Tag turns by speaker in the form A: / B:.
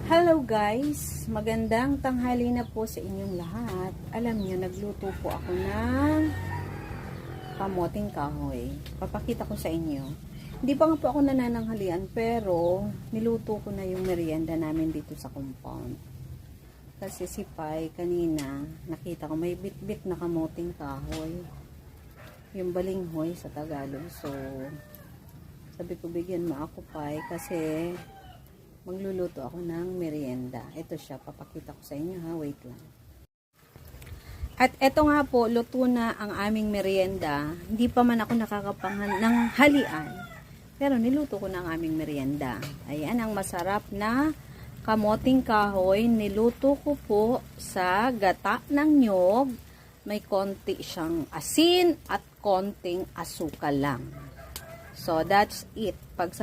A: Hello guys! Magandang tanghali na po sa inyong lahat. Alam niyo, nagluto po ako ng kamoting kahoy. Papakita ko sa inyo. Hindi pa nga po ako nanananghalian pero niluto ko na yung merienda namin dito sa compound. Kasi si Pai kanina nakita ko may bit-bit na kamoting kahoy. Yung balinghoy sa Tagalog. So, sabi ko bigyan mo ako Pai kasi magluluto ako ng merienda. Ito siya, papakita ko sa inyo ha, wait lang. At ito nga po, luto na ang aming merienda. Hindi pa man ako nakakapangan ng halian, pero niluto ko na ang aming merienda. Ayan, ang masarap na kamoting kahoy. Niluto ko po sa gata ng nyog. May konti siyang asin at konting asukal lang. So, that's it.